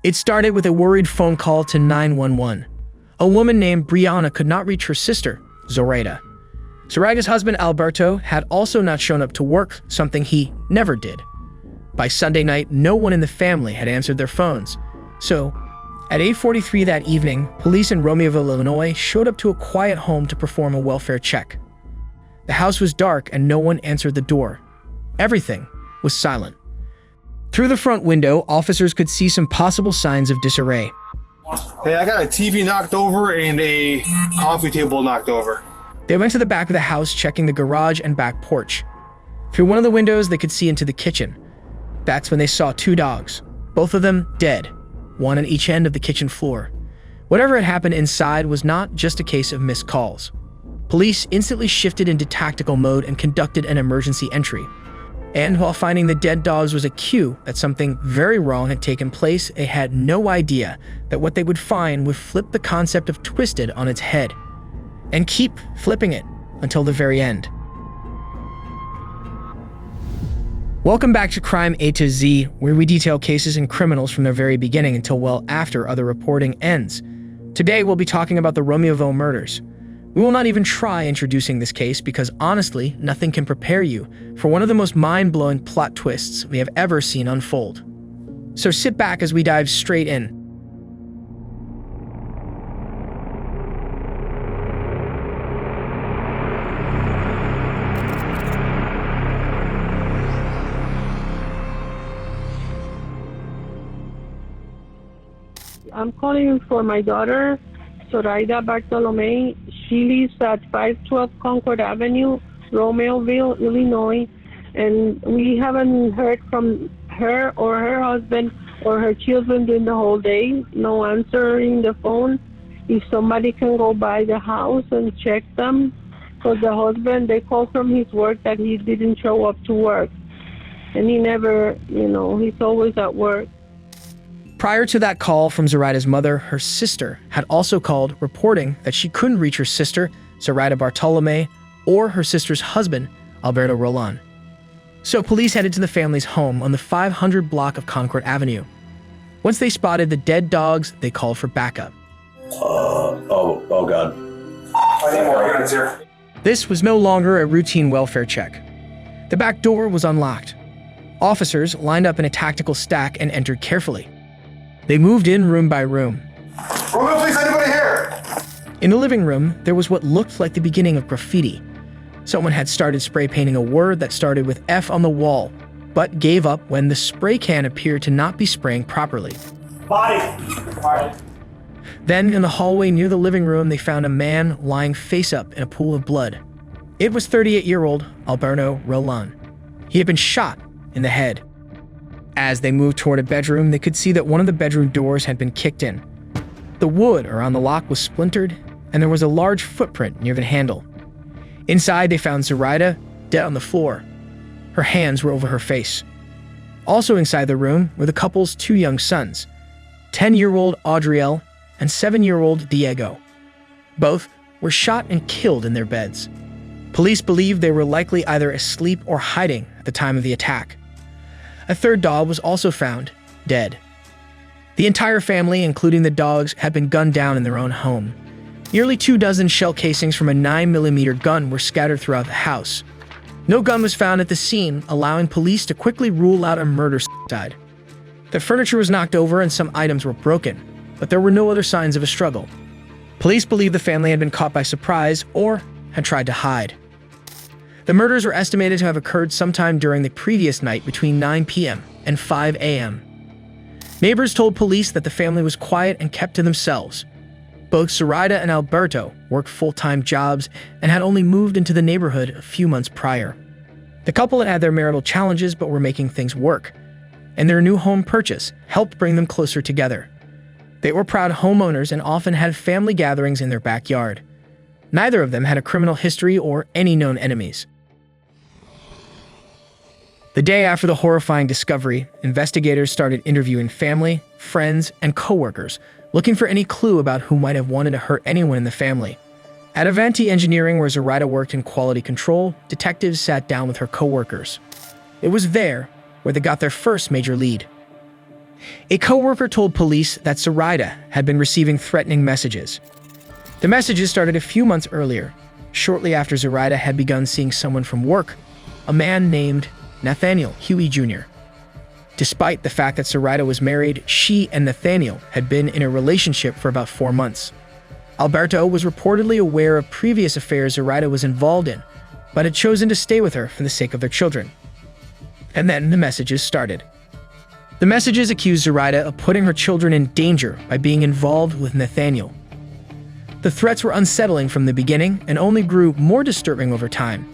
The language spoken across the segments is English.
It started with a worried phone call to 911. A woman named Brianna could not reach her sister, Zoraida. Zoraida's husband, Alberto, had also not shown up to work, something he never did. By Sunday night, no one in the family had answered their phones. So, at 8:43 that evening, police in Romeoville, Illinois, showed up to a quiet home to perform a welfare check. The house was dark and no one answered the door. Everything was silent. Through the front window, officers could see some possible signs of disarray. Hey, I got a TV knocked over and a coffee table knocked over. They went to the back of the house, checking the garage and back porch. Through one of the windows, they could see into the kitchen. That's when they saw two dogs, both of them dead, one on each end of the kitchen floor. Whatever had happened inside was not just a case of missed calls. Police instantly shifted into tactical mode and conducted an emergency entry. And while finding the dead dogs was a cue that something very wrong had taken place, they had no idea that what they would find would flip the concept of twisted on its head, and keep flipping it until the very end. Welcome back to Crime A to Z, where we detail cases and criminals from their very beginning until well after other reporting ends. Today we'll be talking about the Romeoville murders. We will not even try introducing this case because honestly, nothing can prepare you for one of the most mind-blowing plot twists we have ever seen unfold. So sit back as we dive straight in. I'm calling for my daughter, Zoraida Bartolome. She lives at 512 Concord Avenue, Romeoville, Illinois, and we haven't heard from her or her husband or her children during the whole day. No answering the phone. If somebody can go by the house and check them, because the husband, they called from his work that he didn't show up to work. And he never, he's always at work. Prior to that call from Zoraida's mother, her sister had also called, reporting that she couldn't reach her sister, Zoraida Bartolome, or her sister's husband, Alberto Roland. So police headed to the family's home on the 500 block of Concord Avenue. Once they spotted the dead dogs, they called for backup. Oh God. I need more units here. This was no longer a routine welfare check. The back door was unlocked. Officers lined up in a tactical stack and entered carefully. They moved in room by room. Room, please, anybody here? In the living room, there was what looked like the beginning of graffiti. Someone had started spray painting a word that started with F on the wall, but gave up when the spray can appeared to not be spraying properly. Body. Then, in the hallway near the living room, they found a man lying face up in a pool of blood. It was 38-year-old Alberto Roland. He had been shot in the head. As they moved toward a bedroom, they could see that one of the bedroom doors had been kicked in. The wood around the lock was splintered, and there was a large footprint near the handle. Inside, they found Zoraida dead on the floor. Her hands were over her face. Also inside the room were the couple's two young sons, 10-year-old Adriel and 7-year-old Diego. Both were shot and killed in their beds. Police believed they were likely either asleep or hiding at the time of the attack. A third dog was also found, dead. The entire family, including the dogs, had been gunned down in their own home. Nearly 24 shell casings from a 9mm gun were scattered throughout the house. No gun was found at the scene, allowing police to quickly rule out a murder-suicide. The furniture was knocked over and some items were broken, but there were no other signs of a struggle. Police believe the family had been caught by surprise or had tried to hide. The murders were estimated to have occurred sometime during the previous night between 9 p.m. and 5 a.m. Neighbors told police that the family was quiet and kept to themselves. Both Zoraida and Alberto worked full-time jobs and had only moved into the neighborhood a few months prior. The couple had their marital challenges but were making things work, and their new home purchase helped bring them closer together. They were proud homeowners and often had family gatherings in their backyard. Neither of them had a criminal history or any known enemies. The day after the horrifying discovery, investigators started interviewing family, friends, and coworkers, looking for any clue about who might have wanted to hurt anyone in the family. At Avanti Engineering, where Zoraida worked in quality control, detectives sat down with her coworkers. It was there where they got their first major lead. A coworker told police that Zoraida had been receiving threatening messages. The messages started a few months earlier, shortly after Zoraida had begun seeing someone from work, a man named Nathaniel Huey Jr. Despite the fact that Zoraida was married, she and Nathaniel had been in a relationship for about 4 months. Alberto was reportedly aware of previous affairs Zoraida was involved in, but had chosen to stay with her for the sake of their children. And then the messages started. The messages accused Zoraida of putting her children in danger by being involved with Nathaniel. The threats were unsettling from the beginning and only grew more disturbing over time.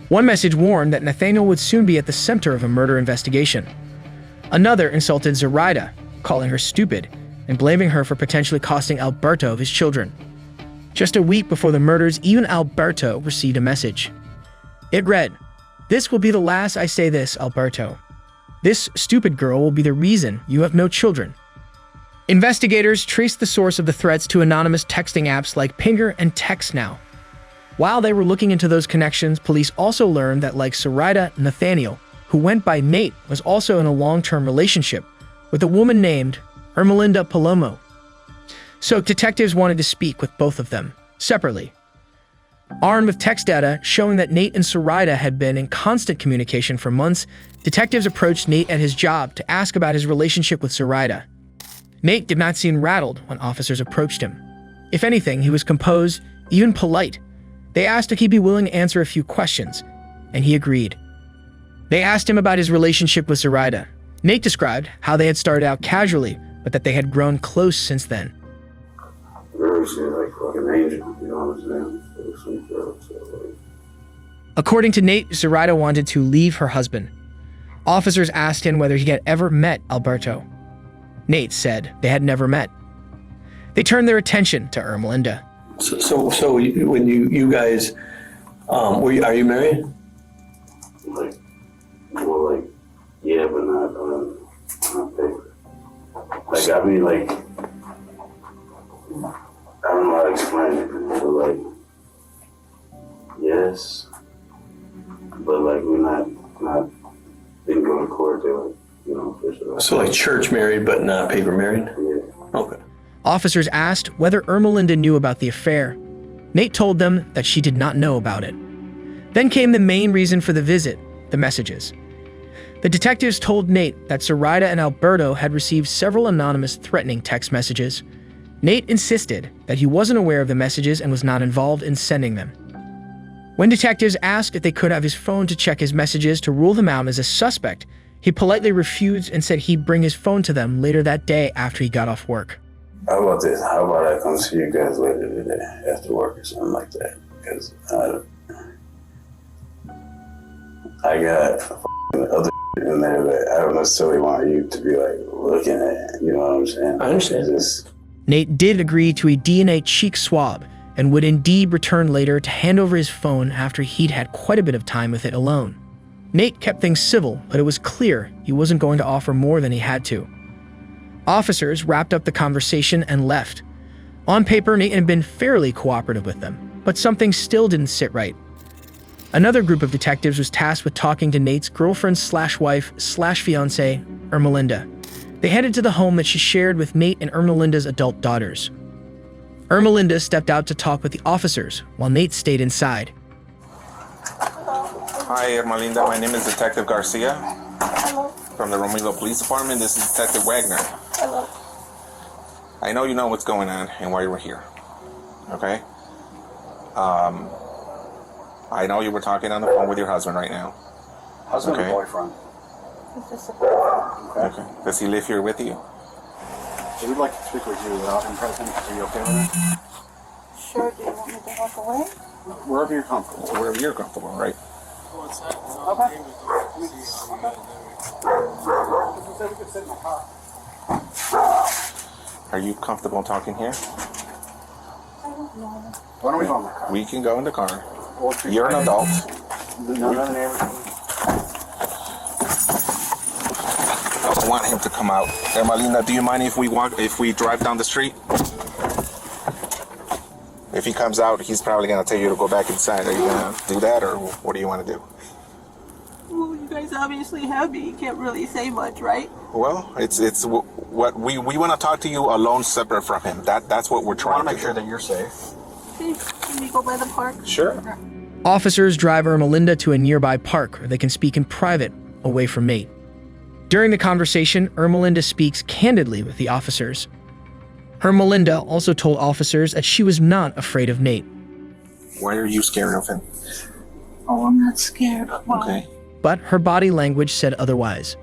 One message warned that Nathaniel would soon be at the center of a murder investigation. Another insulted Zoraida, calling her stupid and blaming her for potentially costing Alberto his children. Just a week before the murders, even Alberto received a message. It read, "This will be the last I say this, Alberto. This stupid girl will be the reason you have no children." Investigators traced the source of the threats to anonymous texting apps like Pinger and TextNow. While they were looking into those connections, police also learned that, like Zoraida, Nathaniel, who went by Nate, was also in a long-term relationship with a woman named Ermelinda Palomo. So detectives wanted to speak with both of them, separately. Armed with text data showing that Nate and Zoraida had been in constant communication for months, detectives approached Nate at his job to ask about his relationship with Zoraida. Nate did not seem rattled when officers approached him. If anything, he was composed, even polite. They asked if he'd be willing to answer a few questions, and he agreed. They asked him about his relationship with Zoraida. Nate described how they had started out casually, but that they had grown close since then. Really, she's like fucking angel, you know what I'm saying? Sweet girl, so like. According to Nate, Zoraida wanted to leave her husband. Officers asked him whether he had ever met Alberto. Nate said they had never met. They turned their attention to Ermelinda. So when you guys, are you married? Like, well, like, yeah, but not paper. Like, I mean, like, I don't know how to explain it, but like, yes, but like, we're not didn't go to court to, like, you know, official. So like church married, but not paper married? Yeah. Okay. Officers asked whether Ermelinda knew about the affair. Nate told them that she did not know about it. Then came the main reason for the visit, the messages. The detectives told Nate that Zoraida and Alberto had received several anonymous threatening text messages. Nate insisted that he wasn't aware of the messages and was not involved in sending them. When detectives asked if they could have his phone to check his messages to rule them out as a suspect, he politely refused and said he'd bring his phone to them later that day after he got off work. How about this? How about I come see you guys later today after work or something like that? Because I got other in there that I don't necessarily want you to be like looking at. You know what I'm saying? I understand. Nate did agree to a DNA cheek swab and would indeed return later to hand over his phone after he'd had quite a bit of time with it alone. Nate kept things civil, but it was clear he wasn't going to offer more than he had to. Officers wrapped up the conversation and left. On paper, Nate had been fairly cooperative with them, but something still didn't sit right. Another group of detectives was tasked with talking to Nate's girlfriend/wife/fiancée, Ermelinda. They headed to the home that she shared with Nate and Ermelinda's adult daughters. Ermelinda stepped out to talk with the officers, while Nate stayed inside. Hi, Ermelinda. My name is Detective Garcia. Hello. From the Romero Police Department. This is Detective Wagner. Hello. I know you know what's going on and why you were here. Okay? I know you were talking on the phone with your husband right now. Husband Okay. or boyfriend? It's just a boyfriend. Okay. Does he live here with you? He would like to speak with you without him present. Are you okay with that? Sure, do you want me to walk away? Wherever you're comfortable. Wherever you're comfortable, right? Okay. We could sit in the car. Are you comfortable talking here? I don't know. Why don't we go in the car? We can go in the car. We'll treat You're an you. adult. None of the neighbors. I don't want him to come out. Ermelinda, do you mind if we drive down the street? If he comes out, he's probably going to tell you to go back inside. Are you going to do that, or what do you want to do? Well, you guys obviously have me. You can't really say much, right? Well, it's what we want to talk to you alone, separate from him. That's what we're I trying want to make to sure do. that you're safe. Okay, can we go by the park? Sure. Officers drive Ermelinda to a nearby park where they can speak in private, away from Nate. During the conversation, Ermelinda speaks candidly with the officers. Ermelinda also told officers that she was not afraid of Nate. Why are you scared of him? Oh, I'm not scared. Why? Okay. But her body language said otherwise.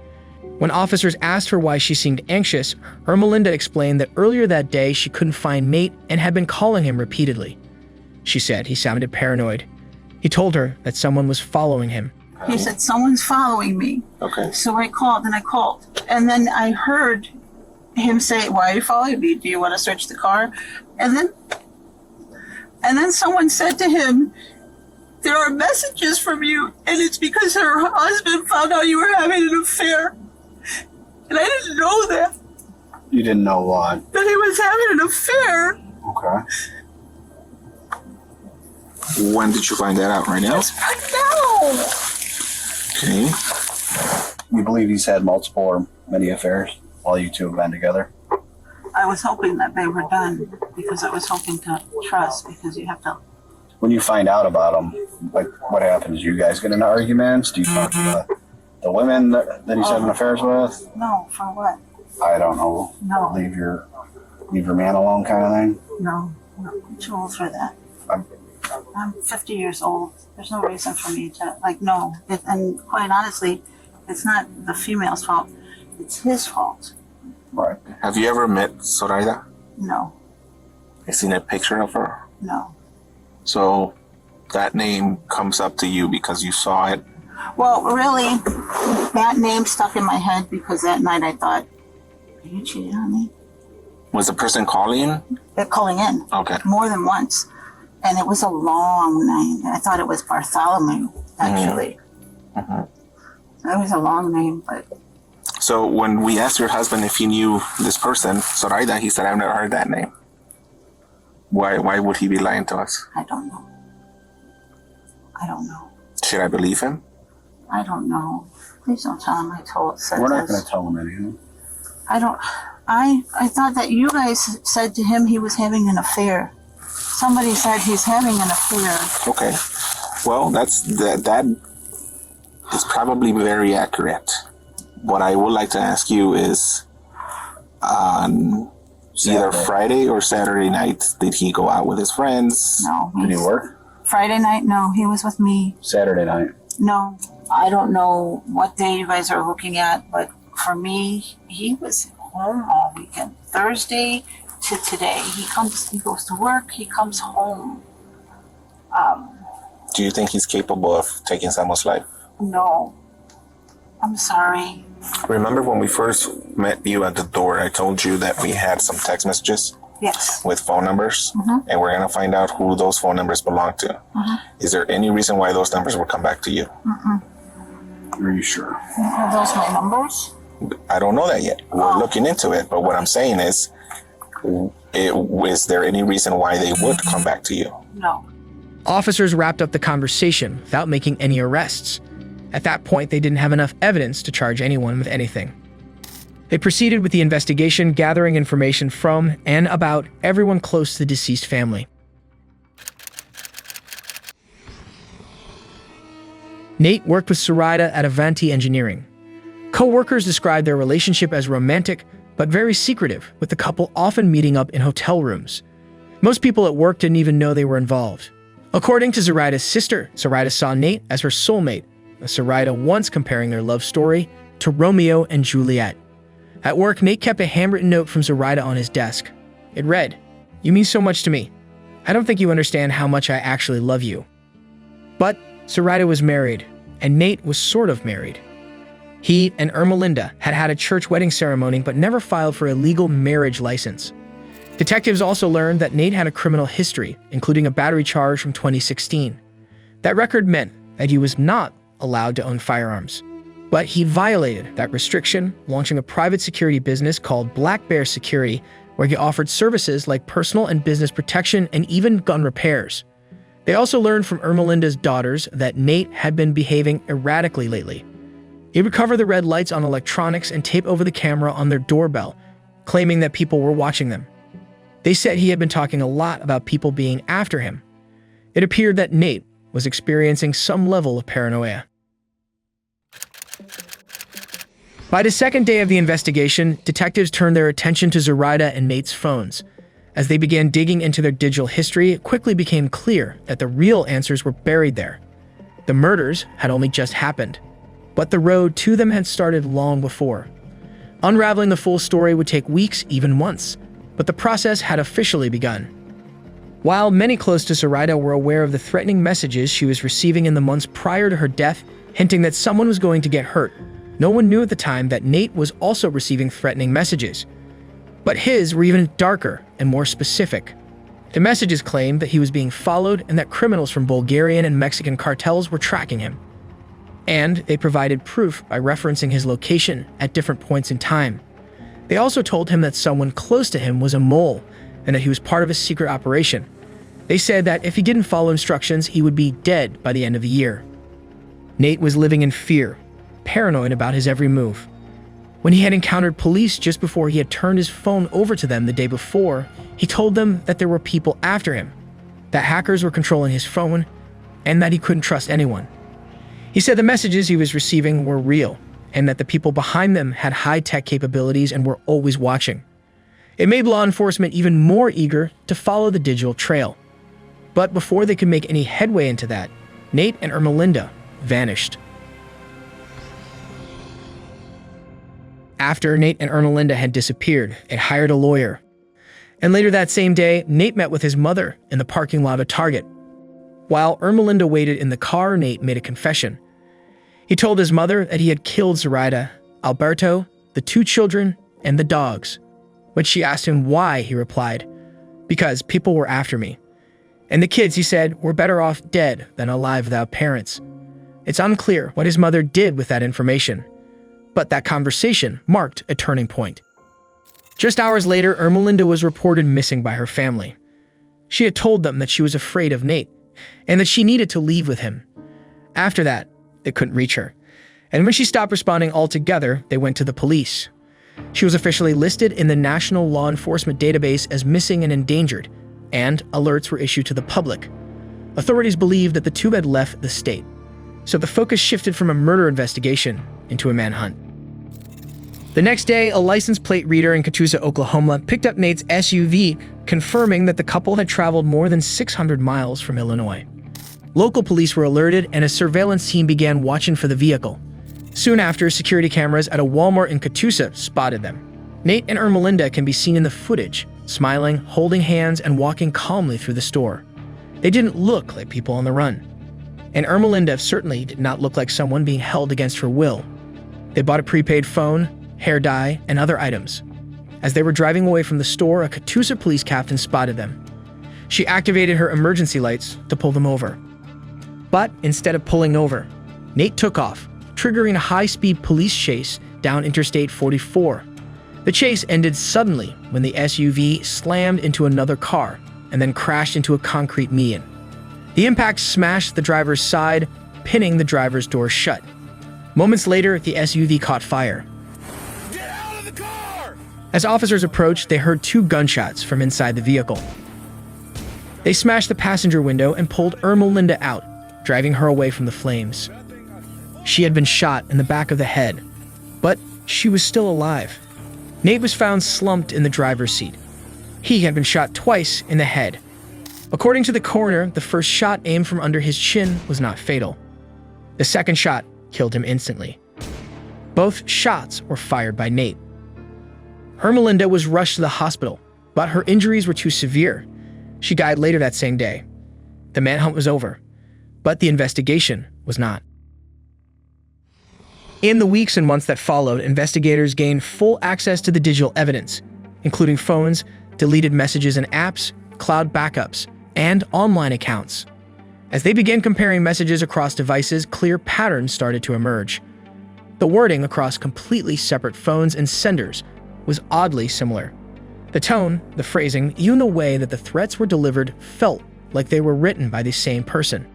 When officers asked her why she seemed anxious, Ermelinda explained that earlier that day she couldn't find Nate and had been calling him repeatedly. She said he sounded paranoid. He told her that someone was following him. He said, someone's following me. Okay. So I called and I called. And then I heard him say, why are you following me? Do you want to search the car? And then someone said to him, there are messages from you, and it's because her husband found out you were having an affair. And I didn't know that You didn't know what? he was having an affair. Okay. When did you find that out? Right now? Just right now. Okay. You believe he's had multiple or many affairs while you two have been together? I was hoping that they were done because I was hoping to trust, because you have to. When you find out about him, like what happens? You guys get into arguments? Do you talk to the women that he's having affairs with? No, for what? I don't know. No. Leave your man alone kind of thing? No, I'm too old for that. I'm- I'm 50 years old. There's no reason for me to, no. And quite honestly, it's not the female's fault. It's his fault. Right. Have you ever met Zoraida? No, I seen a picture of her. no. So that name comes up to you because you saw it. Well, really, that name stuck in my head because that night I thought, are you cheating on me? Was the person calling? They're calling in Okay. more than once. And it was a long name. I thought it was Bartholomew, actually. It was a long name, but So when we asked your husband if he knew this person, Zoraida, he said, I've never heard that name. Why would he be lying to us? I don't know. I don't know. Should I believe him? I don't know. Please don't tell him I said We're not going this. to tell him anything. I thought that you guys said to him he was having an affair. Somebody said he's having an affair. Okay. Well, that is probably very accurate. What I would like to ask you is, on either Saturday. Friday or Saturday night, did he go out with his friends? No. Did he work? Friday night? No, he was with me. Saturday night. No. I don't know what day you guys are looking at, but for me, he was home all weekend. Thursday to today. He goes to work, he comes home. Do you think he's capable of taking someone's life? No. I'm sorry. Remember when we first met you at the door, I told you that we had some text messages Yes. with phone numbers, and we're going to find out who those phone numbers belong to. Is there any reason why those numbers will come back to you? Are you sure? Are those my numbers? I don't know that yet. We're looking into it, but what I'm saying is, is there any reason why they would come back to you? No. Officers wrapped up the conversation without making any arrests. At that point, they didn't have enough evidence to charge anyone with anything. They proceeded with the investigation, gathering information from and about everyone close to the deceased family. Nate worked with Zoraida at Avanti Engineering. Co-workers described their relationship as romantic, but very secretive, with the couple often meeting up in hotel rooms. Most people at work didn't even know they were involved. According to Zoraida's sister, Zoraida saw Nate as her soulmate, with Zoraida once comparing their love story to Romeo and Juliet. At work, Nate kept a handwritten note from Zoraida on his desk. It read, "You mean so much to me. I don't think you understand how much I actually love you." But Zoraida was married, and Nate was sort of married. He and Ermelinda had had a church wedding ceremony but never filed for a legal marriage license. Detectives also learned that Nate had a criminal history, including a battery charge from 2016. That record meant that he was not allowed to own firearms. But he violated that restriction, launching a private security business called Black Bear Security, where he offered services like personal and business protection and even gun repairs. They also learned from Ermelinda's daughters that Nate had been behaving erratically lately. He would cover the red lights on electronics and tape over the camera on their doorbell, claiming that people were watching them. They said he had been talking a lot about people being after him. It appeared that Nate was experiencing some level of paranoia. By the second day of the investigation, detectives turned their attention to Zoraida and Nate's phones. As they began digging into their digital history, it quickly became clear that the real answers were buried there. The murders had only just happened, but the road to them had started long before. Unraveling the full story would take weeks, even months, but the process had officially begun. While many close to Zoraida were aware of the threatening messages she was receiving in the months prior to her death, hinting that someone was going to get hurt, no one knew at the time that Nate was also receiving threatening messages. But his were even darker and more specific. The messages claimed that he was being followed and that criminals from Bulgarian and Mexican cartels were tracking him. And they provided proof by referencing his location at different points in time. They also told him that someone close to him was a mole and that he was part of a secret operation. They said that if he didn't follow instructions, he would be dead by the end of the year. Nate was living in fear, paranoid about his every move. When he had encountered police just before he had turned his phone over to them the day before, he told them that there were people after him, that hackers were controlling his phone, and that he couldn't trust anyone. He said the messages he was receiving were real, and that the people behind them had high-tech capabilities and were always watching. It made law enforcement even more eager to follow the digital trail. But before they could make any headway into that, Nate and Ermelinda vanished. After Nate and Ermelinda had disappeared, they hired a lawyer. And later that same day, Nate met with his mother in the parking lot of Target. While Ermelinda waited in the car, Nate made a confession. He told his mother that he had killed Zoraida, Alberto, the 2 children, and the dogs. When she asked him why, he replied, "Because people were after me. And the kids," he said, "were better off dead than alive without parents." It's unclear what his mother did with that information, but that conversation marked a turning point. Just hours later, Ermelinda was reported missing by her family. She had told them that she was afraid of Nate, and that she needed to leave with him. After that, they couldn't reach her. And when she stopped responding altogether, they went to the police. She was officially listed in the National Law Enforcement Database as missing and endangered, and alerts were issued to the public. Authorities believed that the 2 had left the state, so the focus shifted from a murder investigation into a manhunt. The next day, a license plate reader in Catoosa, Oklahoma, picked up Nate's SUV, confirming that the couple had traveled more than 600 miles from Illinois. Local police were alerted, and a surveillance team began watching for the vehicle. Soon after, security cameras at a Walmart in Catoosa spotted them. Nate and Ermelinda can be seen in the footage, smiling, holding hands, and walking calmly through the store. They didn't look like people on the run. And Ermelinda certainly did not look like someone being held against her will. They bought a prepaid phone, hair dye, and other items. As they were driving away from the store, a Catoosa police captain spotted them. She activated her emergency lights to pull them over. But instead of pulling over, Nate took off, triggering a high-speed police chase down Interstate 44. The chase ended suddenly when the SUV slammed into another car and then crashed into a concrete median. The impact smashed the driver's side, pinning the driver's door shut. Moments later, the SUV caught fire. Get out of the car! As officers approached, they heard 2 gunshots from inside the vehicle. They smashed the passenger window and pulled Ermelinda out, driving her away from the flames. She had been shot in the back of the head, but she was still alive. Nate was found slumped in the driver's seat. He had been shot twice in the head. According to the coroner, the first shot aimed from under his chin was not fatal. The second shot killed him instantly. Both shots were fired by Nate. Ermelinda was rushed to the hospital, but her injuries were too severe. She died later that same day. The manhunt was over, but the investigation was not. In the weeks and months that followed, investigators gained full access to the digital evidence, including phones, deleted messages and apps, cloud backups, and online accounts. As they began comparing messages across devices, clear patterns started to emerge. The wording across completely separate phones and senders was oddly similar. The tone, the phrasing, even the way that the threats were delivered felt like they were written by the same person.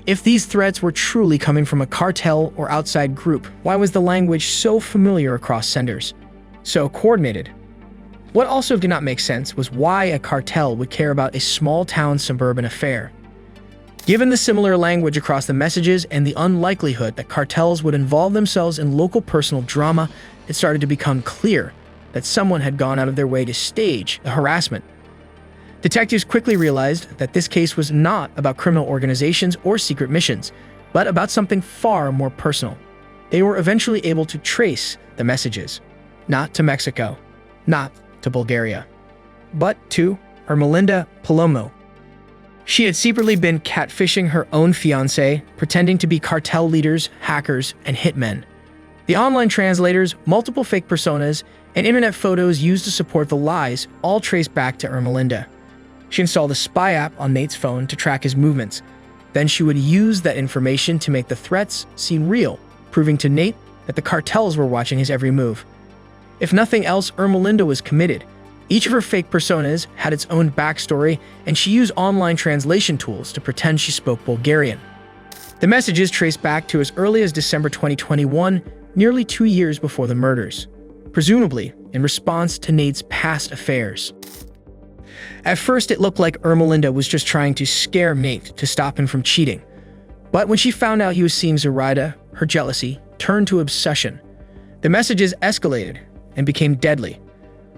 If these threats were truly coming from a cartel or outside group, why was the language so familiar across senders? So coordinated. What also did not make sense was why a cartel would care about a small-town suburban affair. Given the similar language across the messages and the unlikelihood that cartels would involve themselves in local personal drama, it started to become clear that someone had gone out of their way to stage a harassment. Detectives quickly realized that this case was not about criminal organizations or secret missions, but about something far more personal. They were eventually able to trace the messages, not to Mexico, not to Bulgaria, but to Ermelinda Palomo. She had secretly been catfishing her own fiancé, pretending to be cartel leaders, hackers, and hitmen. The online translators, multiple fake personas, and internet photos used to support the lies all trace back to Ermelinda. She installed a spy app on Nate's phone to track his movements. Then she would use that information to make the threats seem real, proving to Nate that the cartels were watching his every move. If nothing else, Ermelinda was committed. Each of her fake personas had its own backstory, and she used online translation tools to pretend she spoke Bulgarian. The messages traced back to as early as December 2021, nearly 2 years before the murders, presumably in response to Nate's past affairs. At first, it looked like Ermelinda was just trying to scare Nate to stop him from cheating. But when she found out he was seeing Zoraida, her jealousy turned to obsession. The messages escalated and became deadly.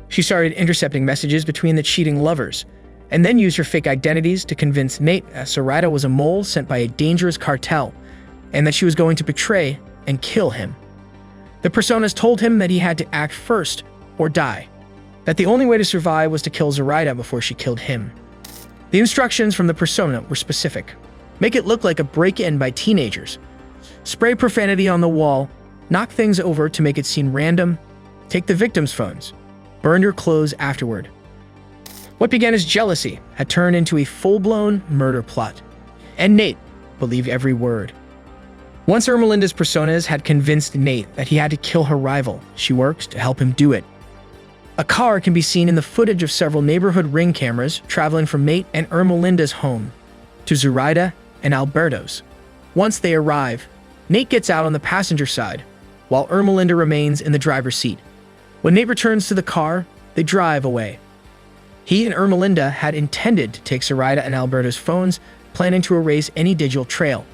She started intercepting messages between the cheating lovers, and then used her fake identities to convince Nate that Zoraida was a mole sent by a dangerous cartel, and that she was going to betray and kill him. The personas told him that he had to act first or die, that the only way to survive was to kill Zoraida before she killed him. The instructions from the persona were specific. Make it look like a break-in by teenagers. Spray profanity on the wall, knock things over to make it seem random, take the victim's phones, burn your clothes afterward. What began as jealousy had turned into a full-blown murder plot, and Nate believed every word. Once Ermelinda's personas had convinced Nate that he had to kill her rival, she worked to help him do it. A car can be seen in the footage of several neighborhood ring cameras traveling from Nate and Ermelinda's home to Zoraida and Alberto's. Once they arrive, Nate gets out on the passenger side, while Ermelinda remains in the driver's seat. When Nate returns to the car, they drive away. He and Ermelinda had intended to take Zoraida and Alberto's phones, planning to erase any digital trail.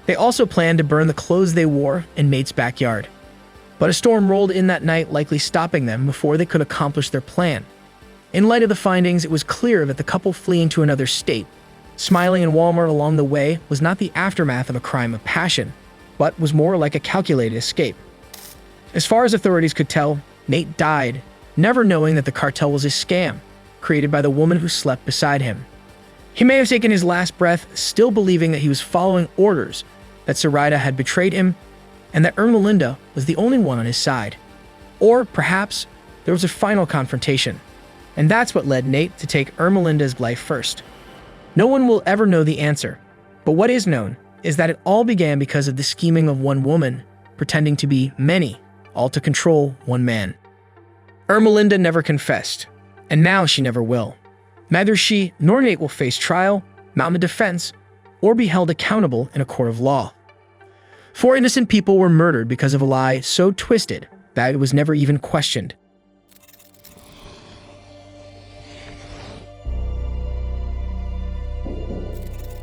They also planned to burn the clothes they wore in Nate's backyard. But a storm rolled in that night, likely stopping them before they could accomplish their plan. In light of the findings, it was clear that the couple fleeing to another state, smiling in Walmart along the way, was not the aftermath of a crime of passion, but was more like a calculated escape. As far as authorities could tell, Nate died, never knowing that the cartel was a scam, created by the woman who slept beside him. He may have taken his last breath, still believing that he was following orders, that Zoraida had betrayed him, and that Ermelinda was the only one on his side. Or perhaps there was a final confrontation, and that's what led Nate to take Ermelinda's life first. No one will ever know the answer, but what is known is that it all began because of the scheming of one woman, pretending to be many, all to control one man. Ermelinda never confessed, and now she never will. Neither she nor Nate will face trial, mount a defense, or be held accountable in a court of law. 4 innocent people were murdered because of a lie so twisted that it was never even questioned.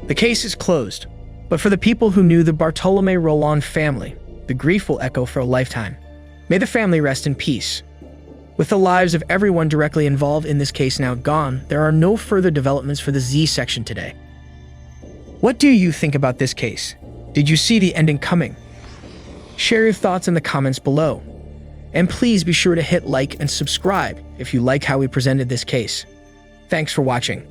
The case is closed, but for the people who knew the Bartolome Roland family, the grief will echo for a lifetime. May the family rest in peace. With the lives of everyone directly involved in this case now gone, there are no further developments for the Z section today. What do you think about this case? Did you see the ending coming? Share your thoughts in the comments below. And please be sure to hit like and subscribe if you like how we presented this case. Thanks for watching.